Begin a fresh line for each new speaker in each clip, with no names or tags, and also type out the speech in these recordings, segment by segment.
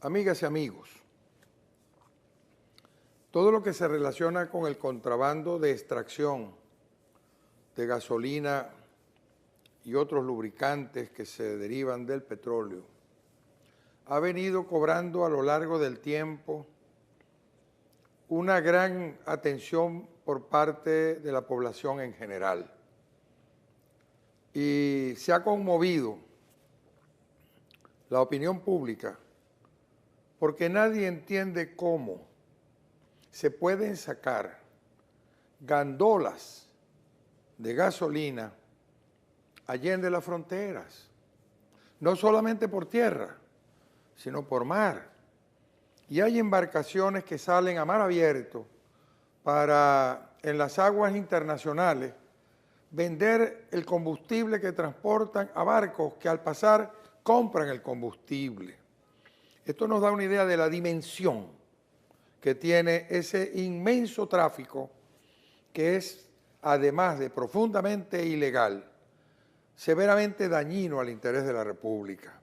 Amigas y amigos, todo lo que se relaciona con el contrabando de extracción de gasolina y otros lubricantes que se derivan del petróleo ha venido cobrando a lo largo del tiempo una gran atención por parte de la población en general. Y se ha conmovido la opinión pública porque nadie entiende cómo se pueden sacar gandolas de gasolina allende las fronteras, no solamente por tierra, sino por mar. Y hay embarcaciones que salen a mar abierto para, en las aguas internacionales, vender el combustible que transportan a barcos que al pasar compran el combustible. Esto nos da una idea de la dimensión que tiene ese inmenso tráfico que es, además de profundamente ilegal, severamente dañino al interés de la República.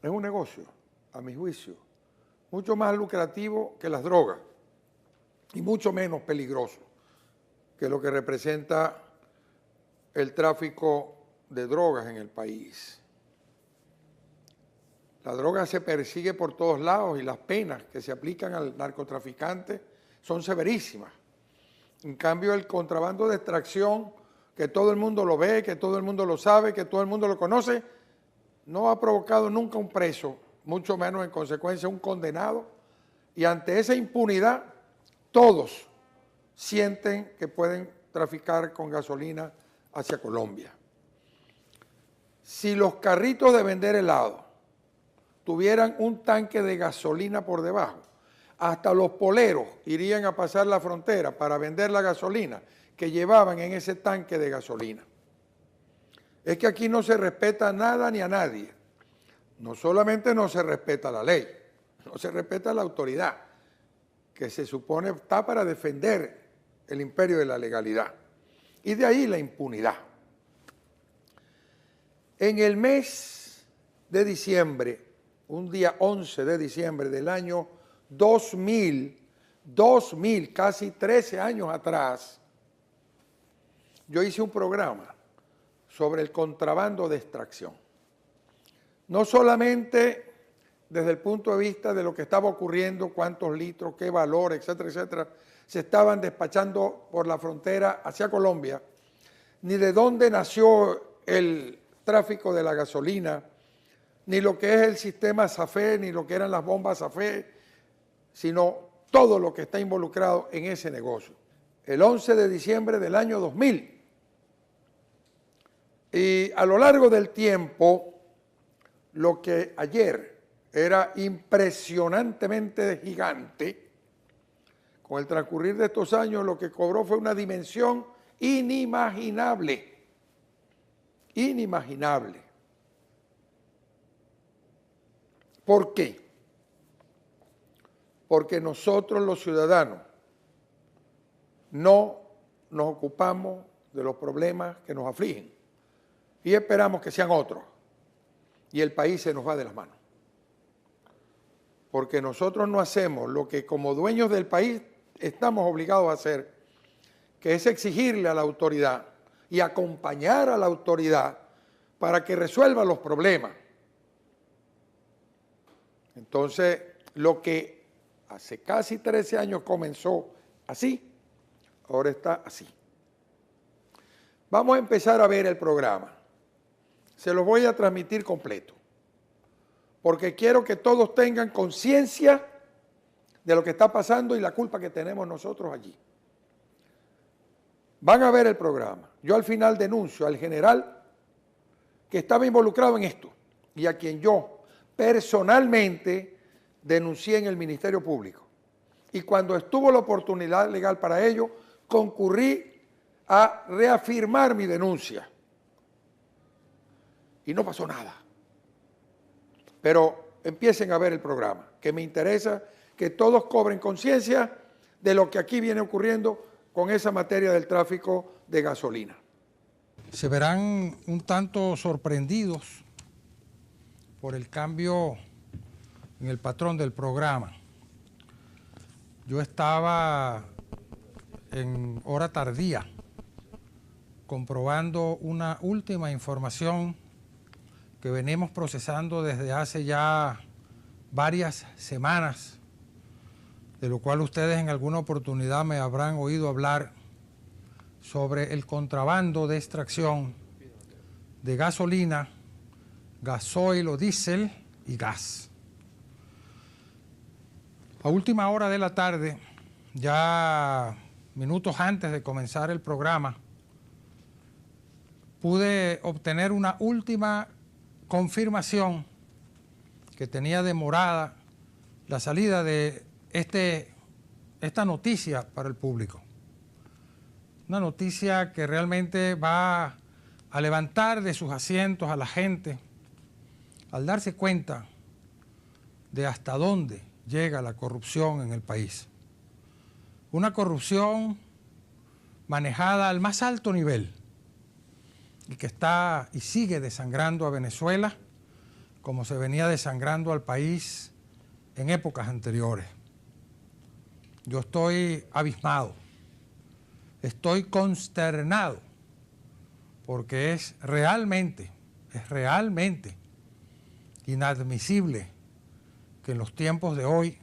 Es un negocio, a mi juicio, mucho más lucrativo que las drogas y mucho menos peligroso que lo que representa el tráfico de drogas en el país. La droga se persigue por todos lados y las penas que se aplican al narcotraficante son severísimas. En cambio, el contrabando de extracción, que todo el mundo lo ve, que todo el mundo lo sabe, que todo el mundo lo conoce, no ha provocado nunca un preso, mucho menos en consecuencia un condenado. Y ante esa impunidad, todos sienten que pueden traficar con gasolina hacia Colombia. Si los carritos de vender helado tuvieran un tanque de gasolina por debajo, hasta los poleros irían a pasar la frontera para vender la gasolina que llevaban en ese tanque de gasolina. Es que aquí no se respeta nada ni a nadie. No solamente no se respeta la ley, no se respeta la autoridad, que se supone está para defender el imperio de la legalidad. Y de ahí la impunidad. En el mes de diciembre, un día 11 de diciembre del año 2000, casi 13 años atrás, yo hice un programa sobre el contrabando de extracción. No solamente desde el punto de vista de lo que estaba ocurriendo, cuántos litros, qué valor, etcétera, etcétera, se estaban despachando por la frontera hacia Colombia, ni de dónde nació el tráfico de la gasolina, ni lo que es el sistema SAFE, ni lo que eran las bombas SAFE, sino todo lo que está involucrado en ese negocio. El 11 de diciembre del año 2000. Y a lo largo del tiempo, lo que ayer era impresionantemente gigante, con el transcurrir de estos años lo que cobró fue una dimensión inimaginable. Inimaginable. ¿Por qué? Porque nosotros los ciudadanos no nos ocupamos de los problemas que nos afligen y esperamos que sean otros y el país se nos va de las manos. Porque nosotros no hacemos lo que como dueños del país estamos obligados a hacer, que es exigirle a la autoridad y acompañar a la autoridad para que resuelva los problemas. Entonces, lo que hace casi 13 años comenzó así, ahora está así. Vamos a empezar a ver el programa. Se los voy a transmitir completo, porque quiero que todos tengan conciencia de lo que está pasando y la culpa que tenemos nosotros allí. Van a ver el programa. Yo al final denuncio al general que estaba involucrado en esto y a quien yo personalmente denuncié en el Ministerio Público. Y cuando estuvo la oportunidad legal para ello, concurrí a reafirmar mi denuncia. Y no pasó nada. Pero empiecen a ver el programa, que me interesa que todos cobren conciencia de lo que aquí viene ocurriendo con esa materia del tráfico de gasolina. Se verán un tanto sorprendidos por el cambio
en el patrón del programa. Yo estaba en hora tardía comprobando una última información que venimos procesando desde hace ya varias semanas, de lo cual ustedes en alguna oportunidad me habrán oído hablar, sobre el contrabando de extracción de gasolina, gasoil o diésel y gas. A última hora de la tarde, ya minutos antes de comenzar el programa, pude obtener una última confirmación que tenía demorada la salida de esta noticia para el público. Una noticia que realmente va a levantar de sus asientos a la gente al darse cuenta de hasta dónde llega la corrupción en el país. Una corrupción manejada al más alto nivel y que está y sigue desangrando a Venezuela como se venía desangrando al país en épocas anteriores. Yo estoy abismado, estoy consternado, porque es realmente inadmisible que en los tiempos de hoy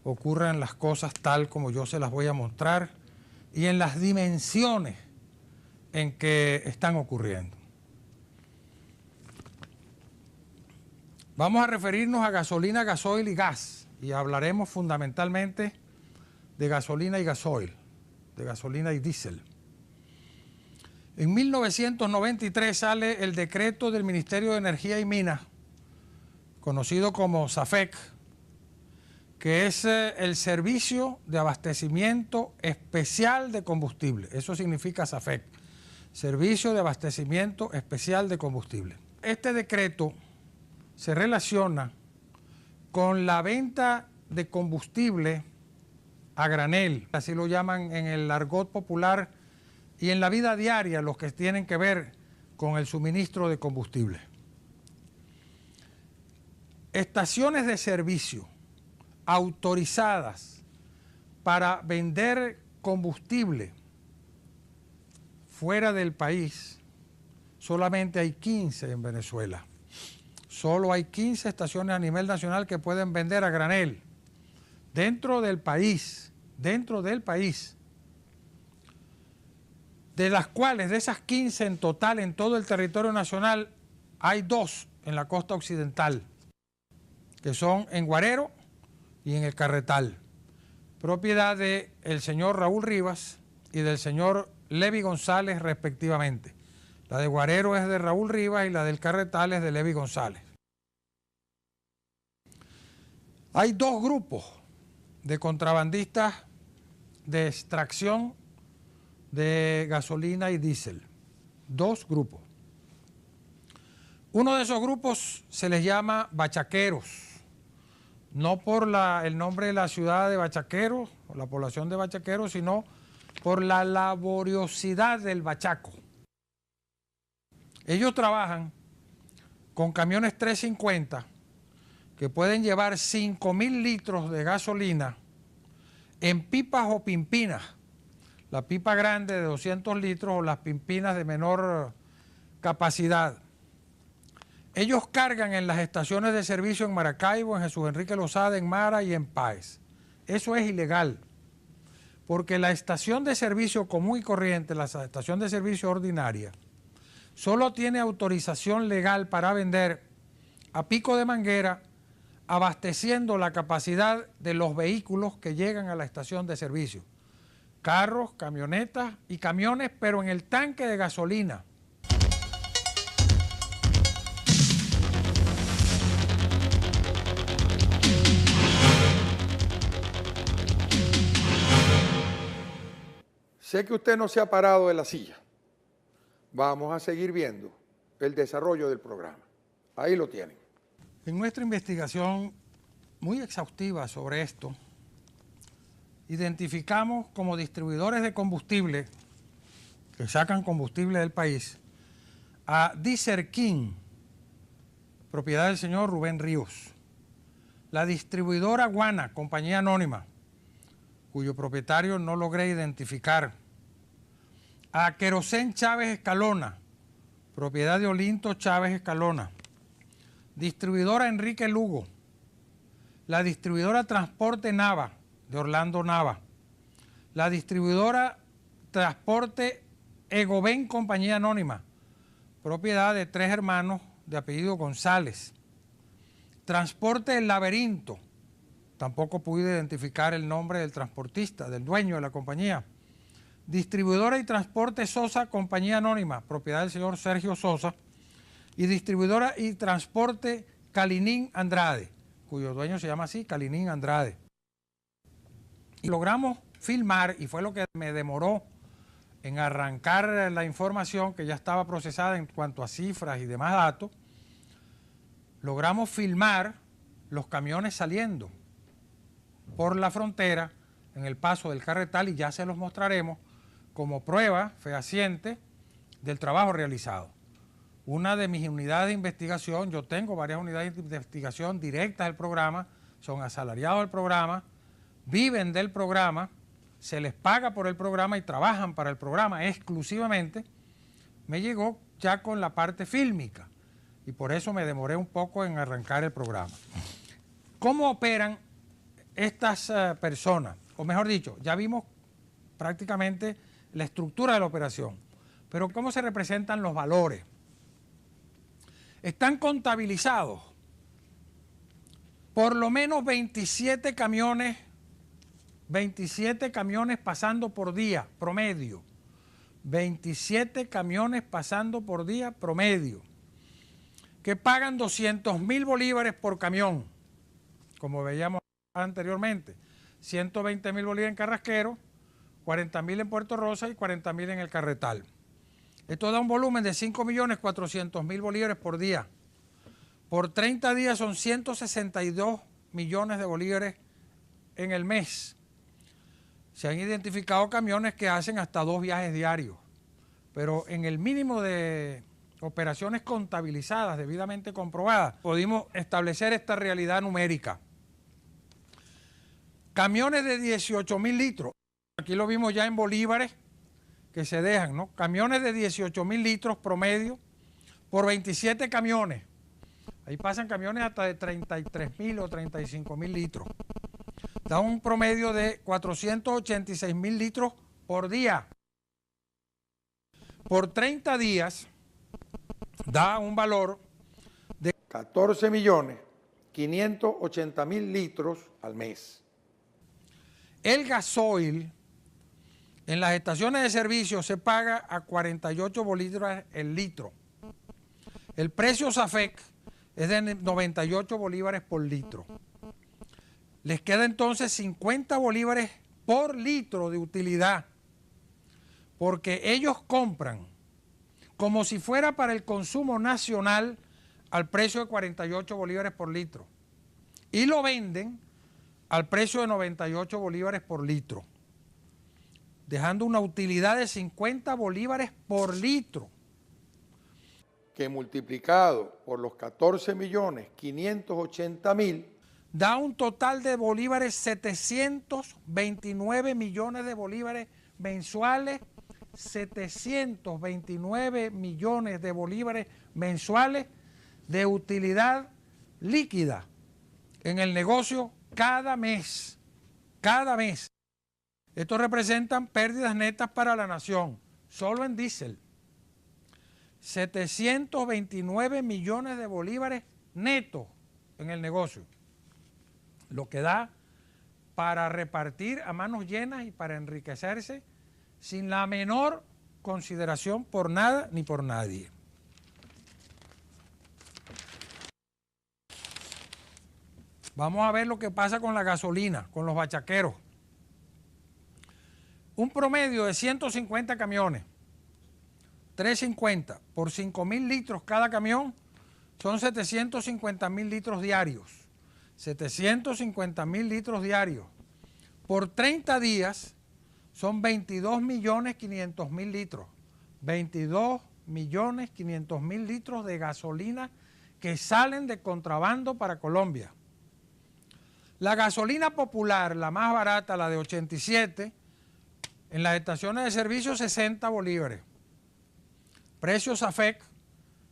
ocurran las cosas tal como yo se las voy a mostrar y en las dimensiones en que están ocurriendo. Vamos a referirnos a gasolina, gasoil y gas, y hablaremos fundamentalmente de gasolina y gasoil, de gasolina y diésel. En 1993 sale el decreto del Ministerio de Energía y Minas, conocido como SAFEC, que es el Servicio de Abastecimiento Especial de Combustible. Eso significa SAFEC, Servicio de Abastecimiento Especial de Combustible. Este decreto se relaciona con la venta de combustible a granel, así lo llaman en el argot popular y en la vida diaria los que tienen que ver con el suministro de combustible. Estaciones de servicio autorizadas para vender combustible fuera del país, solamente hay 15 en Venezuela. Solo hay 15 estaciones a nivel nacional que pueden vender a granel. Dentro del país, de las cuales, de esas 15 en total en todo el territorio nacional, hay 2 en la costa occidental, que son en Guarero y en el Carretal, propiedad del señor Raúl Rivas y del señor Levi González respectivamente. La de Guarero es de Raúl Rivas y la del Carretal es de Levi González. Hay 2 grupos de contrabandistas de extracción de gasolina y diésel. 2 grupos. Uno de esos grupos se les llama bachaqueros, no por el nombre de la ciudad de Bachaqueros o la población de Bachaqueros, sino por la laboriosidad del bachaco. Ellos trabajan con camiones 350 que pueden llevar 5.000 litros de gasolina en pipas o pimpinas, la pipa grande de 200 litros o las pimpinas de menor capacidad. Ellos cargan en las estaciones de servicio en Maracaibo, en Jesús Enrique Lozada, en Mara y en Páez. Eso es ilegal, porque la estación de servicio común y corriente, la estación de servicio ordinaria, solo tiene autorización legal para vender a pico de manguera, abasteciendo la capacidad de los vehículos que llegan a la estación de servicio. Carros, camionetas y camiones, pero en el tanque de gasolina.
Sé que usted no se ha parado de la silla. Vamos a seguir viendo el desarrollo del programa. Ahí lo tienen.
En nuestra investigación muy exhaustiva sobre esto, identificamos como distribuidores de combustible que sacan combustible del país a Diesel King, propiedad del señor Rubén Ríos, la distribuidora Guana, compañía anónima, cuyo propietario no logré identificar. A Querosén Chávez Escalona, propiedad de Olinto Chávez Escalona. Distribuidora Enrique Lugo. La distribuidora Transporte Nava, de Orlando Nava. La distribuidora Transporte Egoben, compañía anónima, propiedad de 3 hermanos de apellido González. Transporte El Laberinto, tampoco pude identificar el nombre del transportista, del dueño de la compañía. Distribuidora y Transporte Sosa, compañía anónima, propiedad del señor Sergio Sosa. Y distribuidora y Transporte Calinín Andrade, cuyo dueño se llama así, Calinín Andrade. Y logramos filmar, y fue lo que me demoró en arrancar la información que ya estaba procesada en cuanto a cifras y demás datos. Logramos filmar los camiones saliendo por la frontera en el paso del Carretal, y ya se los mostraremos como prueba fehaciente del trabajo realizado. Una de mis unidades de investigación, yo tengo varias unidades de investigación directas del programa, son asalariados del programa, viven del programa, se les paga por el programa y trabajan para el programa exclusivamente. Me llegó ya con la parte fílmica y por eso me demoré un poco en arrancar el programa. ¿Cómo operan estas personas? O mejor dicho, ya vimos prácticamente la estructura de la operación, pero ¿cómo se representan los valores? Están contabilizados por lo menos 27 camiones pasando por día, promedio. 27 camiones pasando por día, promedio. Que pagan 200.000 bolívares por camión, como veíamos anteriormente. 120.000 bolívares en Carrasquero, 40.000 en Puerto Rosa y 40.000 en el Carretal. Esto da un volumen de 5.400.000 bolívares por día. Por 30 días son 162 millones de bolívares en el mes. Se han identificado camiones que hacen hasta 2 viajes diarios, pero en el mínimo de operaciones contabilizadas, debidamente comprobadas, pudimos establecer esta realidad numérica. Camiones de 18.000 litros, aquí lo vimos ya en bolívares que se dejan, ¿no? Camiones de 18.000 litros promedio por 27 camiones. Ahí pasan camiones hasta de 33.000 o 35.000 litros. Da un promedio de 486.000 litros por día. Por 30 días da un valor de
14.580.000 litros al mes.
El gasoil en las estaciones de servicio se paga a 48 bolívares el litro. El precio SAFEC es de 98 bolívares por litro. Les queda entonces 50 bolívares por litro de utilidad, porque ellos compran como si fuera para el consumo nacional al precio de 48 bolívares por litro y lo venden al precio de 98 bolívares por litro, dejando una utilidad de 50 bolívares por litro.
Que multiplicado por los 14.580.000
da un total de bolívares 729 millones de bolívares mensuales, 729 millones de bolívares mensuales de utilidad líquida en el negocio cada mes, cada mes. Esto representan pérdidas netas para la nación, solo en diésel. 729 millones de bolívares netos en el negocio, lo que da para repartir a manos llenas y para enriquecerse sin la menor consideración por nada ni por nadie. Vamos a ver lo que pasa con la gasolina, con los bachaqueros. Un promedio de 150 camiones, 350 por 5.000 litros cada camión, son 750.000 litros diarios. 750.000 litros diarios. Por 30 días son 22.500.000 litros. 22.500.000 litros de gasolina que salen de contrabando para Colombia. La gasolina popular, la más barata, la de 87, en las estaciones de servicio 60 bolívares. Precio SAFEC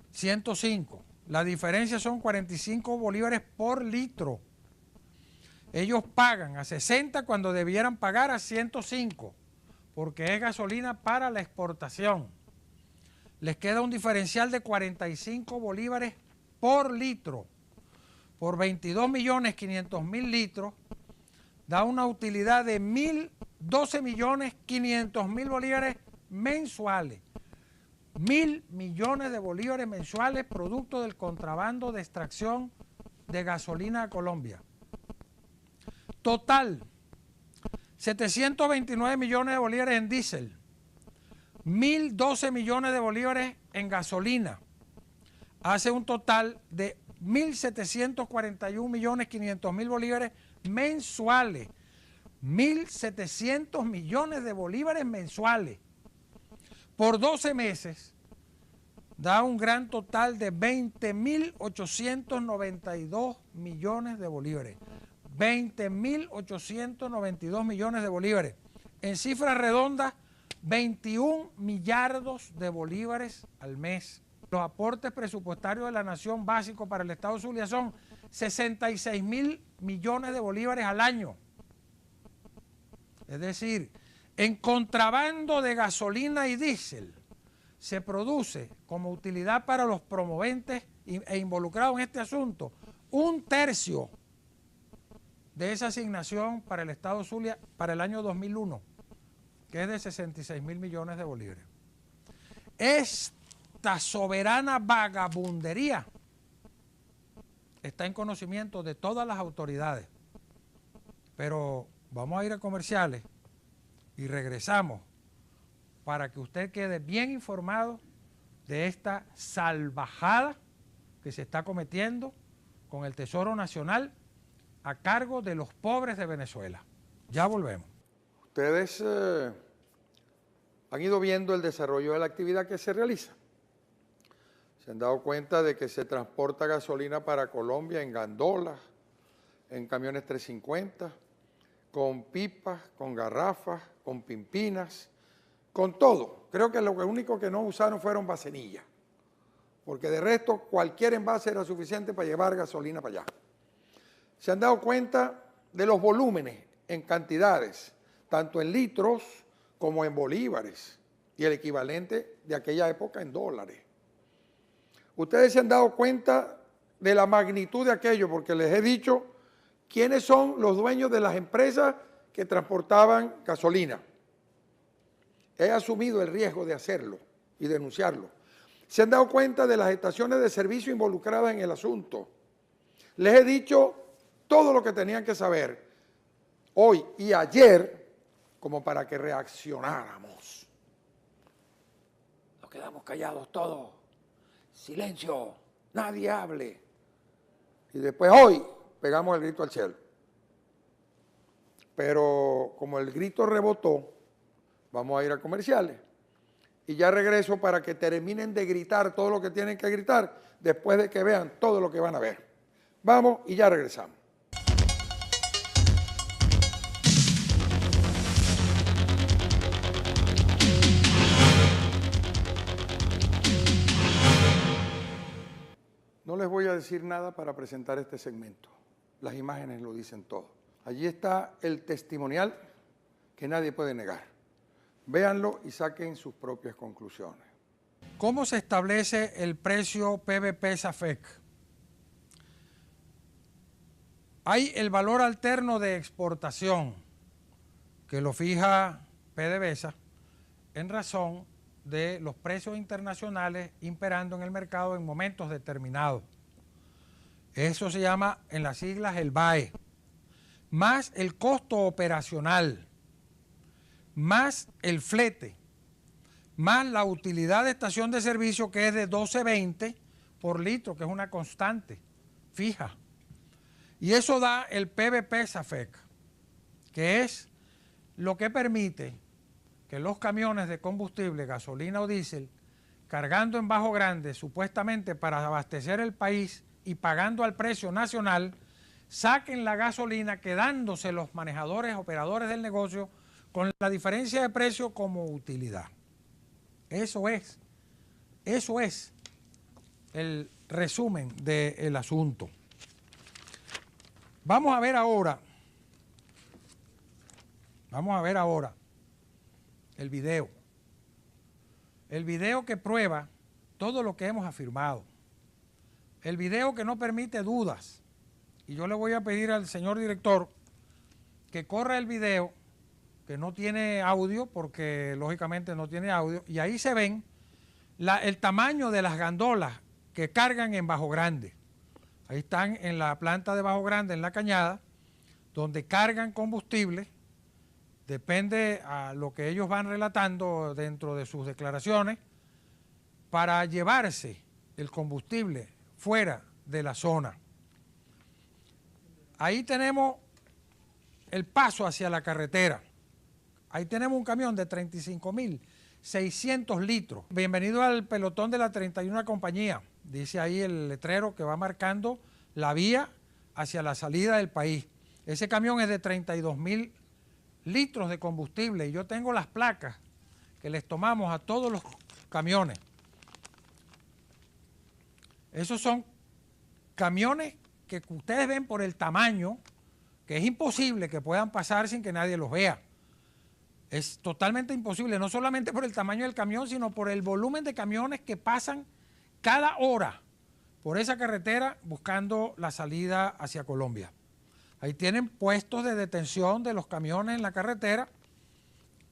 105. La diferencia son 45 bolívares por litro. Ellos pagan a 60 cuando debieran pagar a 105, porque es gasolina para la exportación. Les queda un diferencial de 45 bolívares por litro. Por 22.500.000 litros, da una utilidad de 12.500.000 bolívares mensuales. 1.000 millones de bolívares mensuales producto del contrabando de extracción de gasolina a Colombia. Total, 729 millones de bolívares en diésel, 1.012 millones de bolívares en gasolina. Hace un total de 1.741.500.000 bolívares mensuales. 1.700 millones de bolívares mensuales. Por 12 meses da un gran total de 20.892 millones de bolívares. 20.892 millones de bolívares. En cifras redondas, 21 millardos de bolívares al mes. Los aportes presupuestarios de la nación básicos para el Estado Zulia son 66.000 millones de bolívares al año. Es decir, en contrabando de gasolina y diésel se produce como utilidad para los promoventes e involucrados en este asunto 1/3 de esa asignación para el Estado Zulia para el año 2001, que es de 66.000 millones de bolívares. Esta soberana vagabundería está en conocimiento de todas las autoridades. Pero vamos a ir a comerciales y regresamos para que usted quede bien informado de esta salvajada que se está cometiendo con el Tesoro Nacional a cargo de los pobres de Venezuela. Ya volvemos.
Ustedes han ido viendo el desarrollo de la actividad que se realiza. Se han dado cuenta de que se transporta gasolina para Colombia en gandolas, en camiones 350, con pipas, con garrafas, con pimpinas, con todo. Creo que lo único que no usaron fueron vasenillas, porque de resto cualquier envase era suficiente para llevar gasolina para allá. Se han dado cuenta de los volúmenes en cantidades, tanto en litros como en bolívares, y el equivalente de aquella época en dólares. Ustedes se han dado cuenta de la magnitud de aquello, porque les he dicho quiénes son los dueños de las empresas que transportaban gasolina. He asumido el riesgo de hacerlo y denunciarlo. Se han dado cuenta de las estaciones de servicio involucradas en el asunto. Les he dicho todo lo que tenían que saber hoy y ayer como para que reaccionáramos. Nos quedamos callados todos. Silencio, nadie hable. Y después hoy pegamos el grito al cielo. Pero como el grito rebotó, vamos a ir a comerciales. Y ya regreso para que terminen de gritar todo lo que tienen que gritar después de que vean todo lo que van a ver. Vamos y ya regresamos. No les voy a decir nada para presentar este segmento. Las imágenes lo dicen todo. Allí está el testimonial que nadie puede negar. Véanlo y saquen sus propias conclusiones.
¿Cómo se establece el precio PVP-SAFEC? Hay el valor alterno de exportación, que lo fija PDVSA en razón de los precios internacionales imperando en el mercado en momentos determinados. Eso se llama en las siglas el VAE, más el costo operacional, más el flete, más la utilidad de estación de servicio, que es de 12.20 por litro, que es una constante fija. Y eso da el PVP-SAFEC, que es lo que permite que los camiones de combustible, gasolina o diésel, cargando en Bajo Grande, supuestamente para abastecer el país y pagando al precio nacional, saquen la gasolina, quedándose los manejadores, operadores del negocio con la diferencia de precio como utilidad. Eso es el resumen del asunto. Vamos a ver ahora el video. El video que prueba todo lo que hemos afirmado. El video que no permite dudas. Y yo le voy a pedir al señor director que corra el video, que no tiene audio, porque lógicamente no tiene audio, y ahí se ven el tamaño de las gandolas que cargan en Bajo Grande. Ahí están en la planta de Bajo Grande, en La Cañada, donde cargan combustible. Depende a lo que ellos van relatando dentro de sus declaraciones, para llevarse el combustible fuera de la zona. Ahí tenemos el paso hacia la carretera. Ahí tenemos un camión de 35.600 litros. Bienvenido al pelotón de la 31 compañía. Dice ahí el letrero que va marcando la vía hacia la salida del país. Ese camión es de 32.000 litros de combustible y yo tengo las placas que les tomamos a todos los camiones. Esos son camiones que ustedes ven por el tamaño, que es imposible que puedan pasar sin que nadie los vea. Es totalmente imposible, no solamente por el tamaño del camión, sino por el volumen de camiones que pasan cada hora por esa carretera buscando la salida hacia Colombia. Ahí tienen puestos de detención de los camiones en la carretera,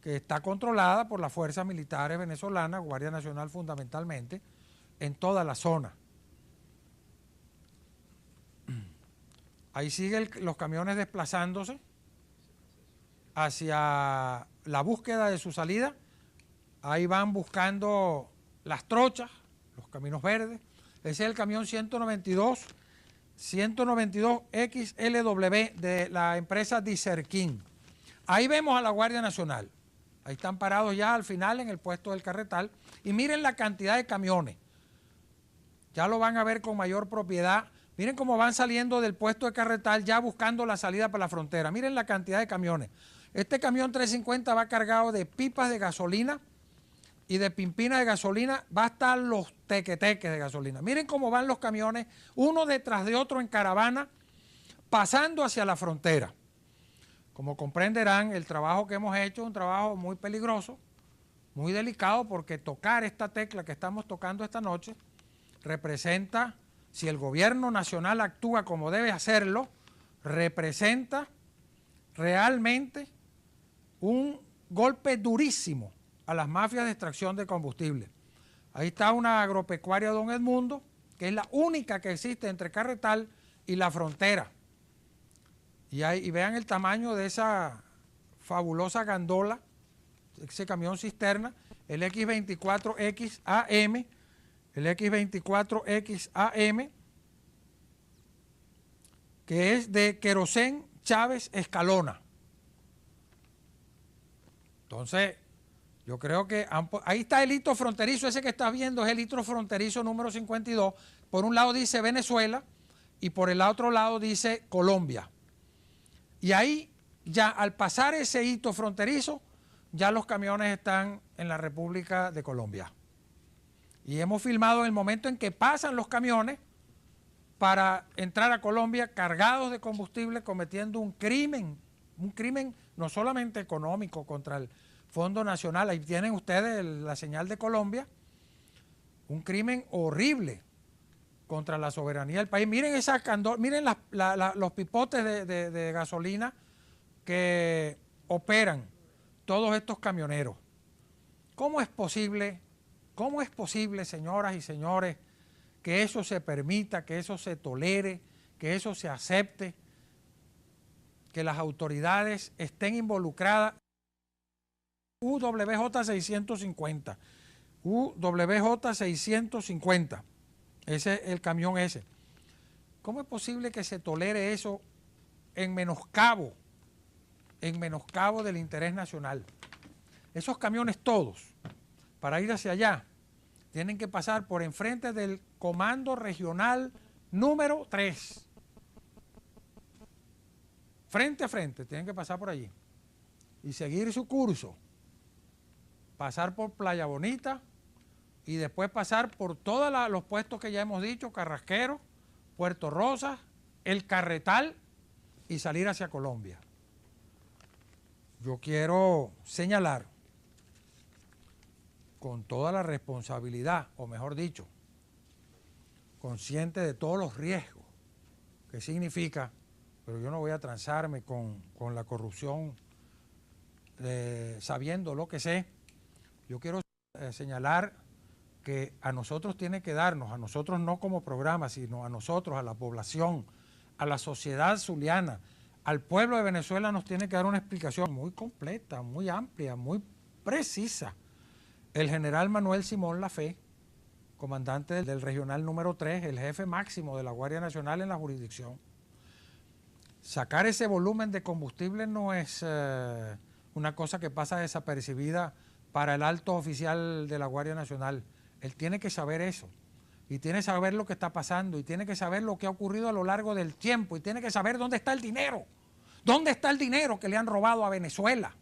que está controlada por las fuerzas militares venezolanas, Guardia Nacional fundamentalmente, en toda la zona. Ahí siguen los camiones desplazándose hacia la búsqueda de su salida. Ahí van buscando las trochas, los caminos verdes. Ese es el camión 192 XLW de la empresa Dicerquín. Ahí vemos a la Guardia Nacional. Ahí están parados ya al final en el puesto del Carretal. Y miren la cantidad de camiones. Ya lo van a ver con mayor propiedad. Miren cómo van saliendo del puesto de Carretal ya buscando la salida para la frontera. Miren la cantidad de camiones. Este camión 350 va cargado de pipas de gasolina y de pimpinas de gasolina. Va a estar los tequeteques de gasolina. Miren cómo van los camiones, uno detrás de otro en caravana, pasando hacia la frontera. Como comprenderán, el trabajo que hemos hecho es un trabajo muy peligroso, muy delicado, porque tocar esta tecla que estamos tocando esta noche representa, si el gobierno nacional actúa como debe hacerlo, representa realmente un golpe durísimo a las mafias de extracción de combustible. Ahí está una agropecuaria Don Edmundo, que es la única que existe entre Carretal y la frontera. Y vean el tamaño de esa fabulosa gandola, ese camión cisterna, el X24XAM, el X24XAM, que es de Querosén Chávez Escalona. Entonces, yo creo que ahí está el hito fronterizo, ese que estás viendo es el hito fronterizo número 52. Por un lado dice Venezuela y por el otro lado dice Colombia. Y ahí, ya al pasar ese hito fronterizo, ya los camiones están en la República de Colombia. Y hemos filmado el momento en que pasan los camiones para entrar a Colombia cargados de combustible, cometiendo un crimen no solamente económico contra el Fondo Nacional. Ahí tienen ustedes la señal de Colombia, un crimen horrible contra la soberanía del país. Miren miren los pipotes de gasolina que operan todos estos camioneros. ¿Cómo es posible, señoras y señores, que eso se permita, que eso se tolere, que eso se acepte, que las autoridades estén involucradas? UWJ 650, UWJ 650, ese es el camión ese. ¿Cómo es posible que se tolere eso en menoscabo del interés nacional? Esos camiones todos, para ir hacia allá, tienen que pasar por enfrente del Comando Regional número 3. frente a frente, tienen que pasar por allí y seguir su curso, pasar por Playa Bonita y después pasar por todos los puestos que ya hemos dicho, Carrasquero, Puerto Rosas, El Carretal y salir hacia Colombia. Yo quiero señalar con toda la responsabilidad, o mejor dicho, consciente de todos los riesgos que significa, pero yo no voy a transarme con la corrupción sabiendo lo que sé. Yo quiero señalar que a nosotros tiene que darnos, a nosotros no como programa, sino a nosotros, a la población, a la sociedad zuliana, al pueblo de Venezuela nos tiene que dar una explicación muy completa, muy amplia, muy precisa. El general Manuel Simón Lafé, comandante del regional número 3, el jefe máximo de la Guardia Nacional en la jurisdicción. Sacar ese volumen de combustible no es una cosa que pasa desapercibida para el alto oficial de la Guardia Nacional. Él tiene que saber eso, y tiene que saber lo que está pasando, y tiene que saber lo que ha ocurrido a lo largo del tiempo, y tiene que saber dónde está el dinero. ¿Dónde está el dinero que le han robado a Venezuela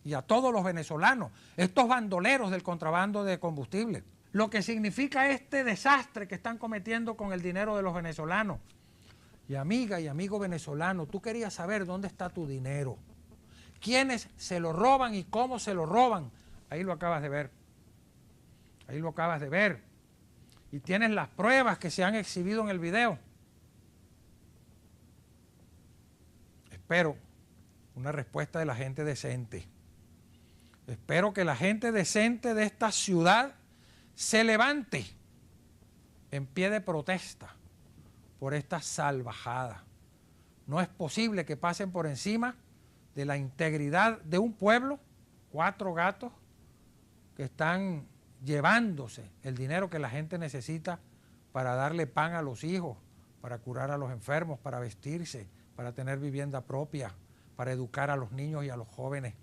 y a todos los venezolanos, estos bandoleros del contrabando de combustible? Lo que significa este desastre que están cometiendo con el dinero de los venezolanos. Y amiga y amigo venezolano, tú querías saber dónde está tu dinero, quiénes se lo roban y cómo se lo roban. Ahí lo acabas de ver. Ahí lo acabas de ver. Y tienes las pruebas que se han exhibido en el video. Espero una respuesta de la gente decente. Espero que la gente decente de esta ciudad se levante en pie de protesta por esta salvajada. No es posible que pasen por encima de la integridad de un pueblo, 4 gatos que están llevándose el dinero que la gente necesita para darle pan a los hijos, para curar a los enfermos, para vestirse, para tener vivienda propia, para educar a los niños y a los jóvenes,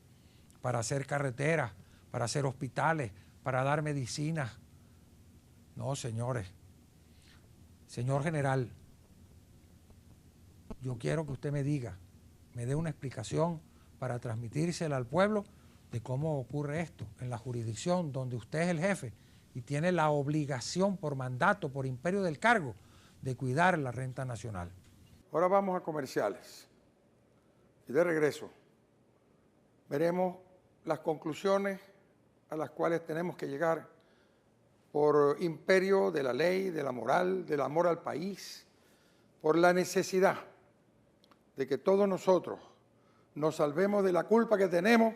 para hacer carreteras, para hacer hospitales, para dar medicinas. No, señores. Señor general, yo quiero que usted me diga, me dé una explicación para transmitírsela al pueblo de cómo ocurre esto en la jurisdicción donde usted es el jefe y tiene la obligación por mandato, por imperio del cargo, de cuidar la renta nacional.
Ahora vamos a comerciales y de regreso veremos las conclusiones a las cuales tenemos que llegar por imperio de la ley, de la moral, del amor al país, por la necesidad de que todos nosotros nos salvemos de la culpa que tenemos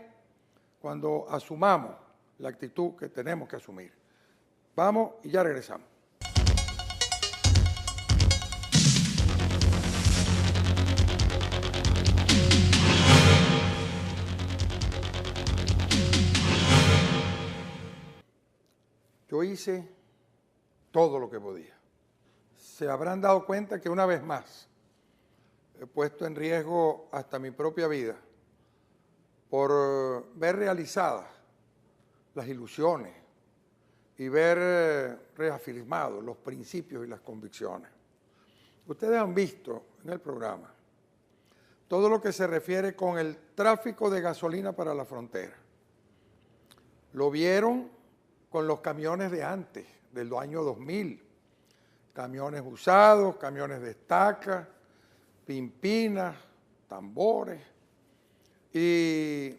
cuando asumamos la actitud que tenemos que asumir. Vamos y ya regresamos. Yo hice todo lo que podía. Se habrán dado cuenta que una vez más he puesto en riesgo hasta mi propia vida por ver realizadas las ilusiones y ver reafirmados los principios y las convicciones. Ustedes han visto en el programa todo lo que se refiere con el tráfico de gasolina para la frontera. Lo vieron con los camiones de antes, del año 2000, camiones usados, camiones de estaca, pimpinas, tambores, y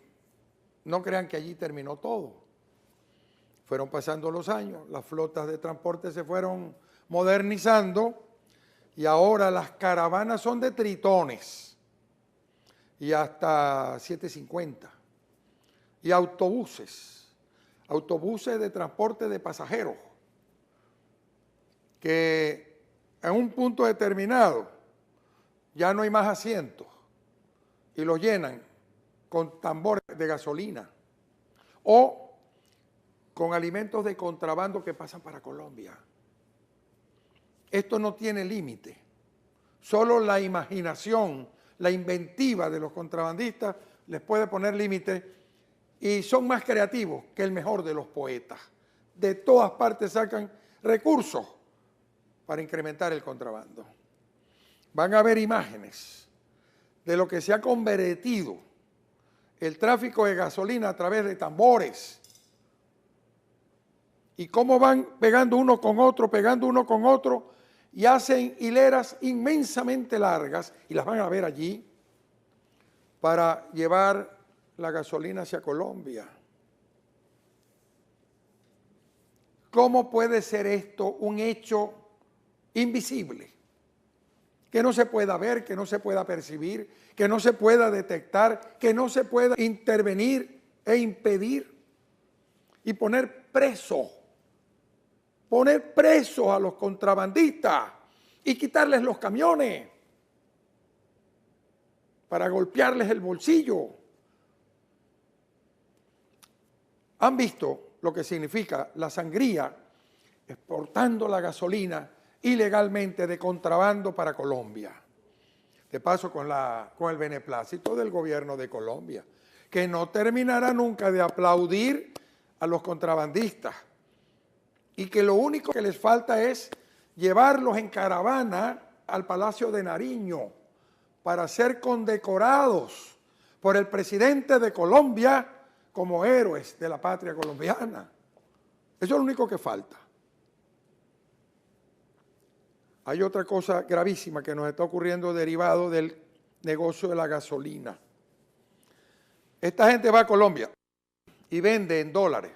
no crean que allí terminó todo. Fueron pasando los años, las flotas de transporte se fueron modernizando y ahora las caravanas son de tritones y hasta 750, y autobuses de transporte de pasajeros que en un punto determinado ya no hay más asientos y los llenan con tambores de gasolina o con alimentos de contrabando que pasan para Colombia. Esto no tiene límite. Solo la imaginación, la inventiva de los contrabandistas les puede poner límite, y son más creativos que el mejor de los poetas. De todas partes sacan recursos para incrementar el contrabando. Van a ver imágenes de lo que se ha convertido el tráfico de gasolina a través de tambores y cómo van pegando uno con otro y hacen hileras inmensamente largas, y las van a ver allí, para llevar la gasolina hacia Colombia. ¿Cómo puede ser esto un hecho invisible? Que no se pueda ver, que no se pueda percibir, que no se pueda detectar, que no se pueda intervenir e impedir y poner presos a los contrabandistas y quitarles los camiones para golpearles el bolsillo. ¿Han visto lo que significa la sangría exportando la gasolina ilegalmente de contrabando para Colombia? De paso con el beneplácito del gobierno de Colombia, que no terminará nunca de aplaudir a los contrabandistas y que lo único que les falta es llevarlos en caravana al Palacio de Nariño para ser condecorados por el presidente de Colombia como héroes de la patria colombiana. Eso es lo único que falta. Hay otra cosa gravísima que nos está ocurriendo derivado del negocio de la gasolina. Esta gente va a Colombia y vende en dólares.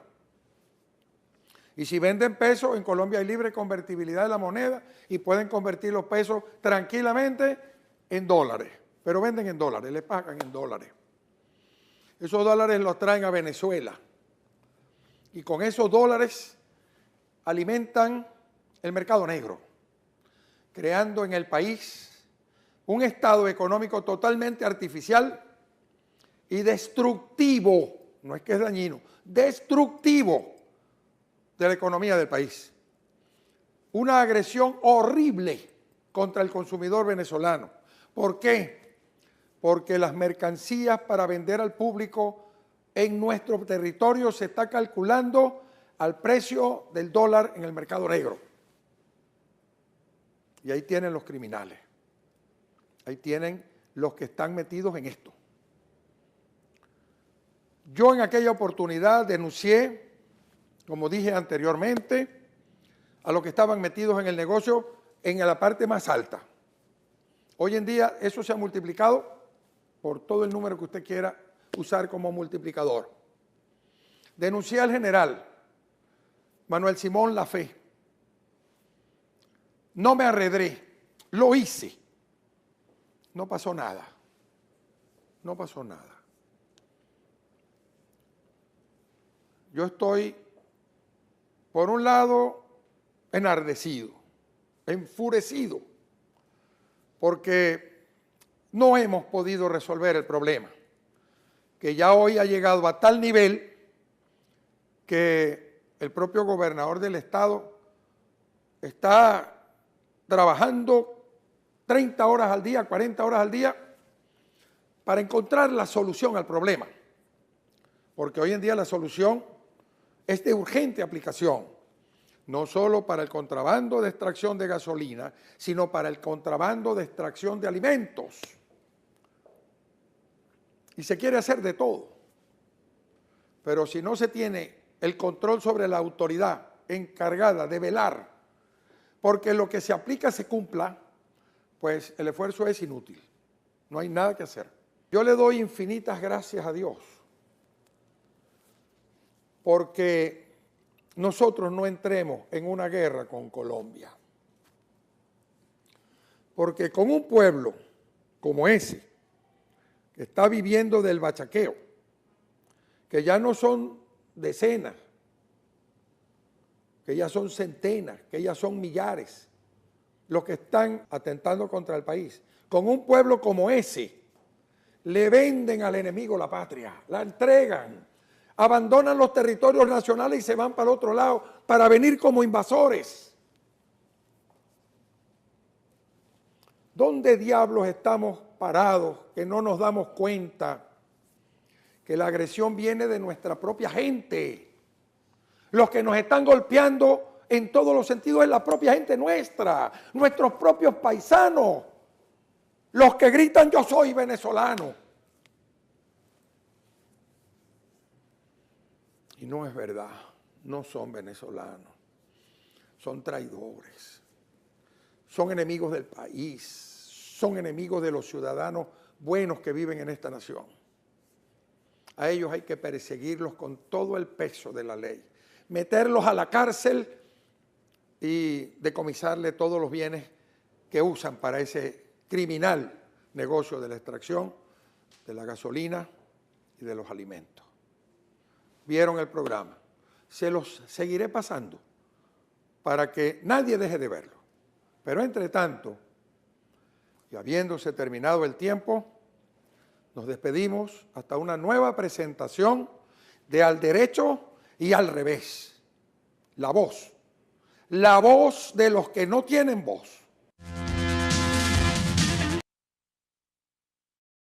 Y si venden pesos, en Colombia hay libre convertibilidad de la moneda y pueden convertir los pesos tranquilamente en dólares. Pero venden en dólares, le pagan en dólares. Esos dólares los traen a Venezuela. Y con esos dólares alimentan el mercado negro, creando en el país un estado económico totalmente artificial y destructivo, no es que es dañino, destructivo de la economía del país. Una agresión horrible contra el consumidor venezolano. ¿Por qué? Porque las mercancías para vender al público en nuestro territorio se está calculando al precio del dólar en el mercado negro. Y ahí tienen los criminales, ahí tienen los que están metidos en esto. Yo en aquella oportunidad denuncié, como dije anteriormente, a los que estaban metidos en el negocio en la parte más alta. Hoy en día eso se ha multiplicado por todo el número que usted quiera usar como multiplicador. Denuncié al general Manuel Simón Lafé. No me arredré, lo hice. No pasó nada. No pasó nada. Yo estoy, por un lado, enardecido, enfurecido, porque no hemos podido resolver el problema, que ya hoy ha llegado a tal nivel que el propio gobernador del estado está trabajando 30 horas al día, 40 horas al día, para encontrar la solución al problema. Porque hoy en día la solución es de urgente aplicación, no solo para el contrabando de extracción de gasolina, sino para el contrabando de extracción de alimentos. Y se quiere hacer de todo. Pero si no se tiene el control sobre la autoridad encargada de velar porque lo que se aplica se cumpla, pues el esfuerzo es inútil. No hay nada que hacer. Yo le doy infinitas gracias a Dios porque nosotros no entremos en una guerra con Colombia. Porque con un pueblo como ese, que está viviendo del bachaqueo, que ya no son decenas, que ya son centenas, que ya son millares, los que están atentando contra el país. Con un pueblo como ese, le venden al enemigo la patria, la entregan, abandonan los territorios nacionales y se van para el otro lado para venir como invasores. ¿Dónde diablos estamos parados que no nos damos cuenta que la agresión viene de nuestra propia gente? Los que nos están golpeando en todos los sentidos es la propia gente nuestra, nuestros propios paisanos. Los que gritan yo soy venezolano. Y no es verdad, no son venezolanos, son traidores, son enemigos del país, son enemigos de los ciudadanos buenos que viven en esta nación. A ellos hay que perseguirlos con todo el peso de la ley, meterlos a la cárcel y decomisarle todos los bienes que usan para ese criminal negocio de la extracción, de la gasolina y de los alimentos. Vieron el programa. Se los seguiré pasando para que nadie deje de verlo. Pero entre tanto, y habiéndose terminado el tiempo, nos despedimos hasta una nueva presentación de Al Derecho y al Revés. La voz de los que no tienen voz.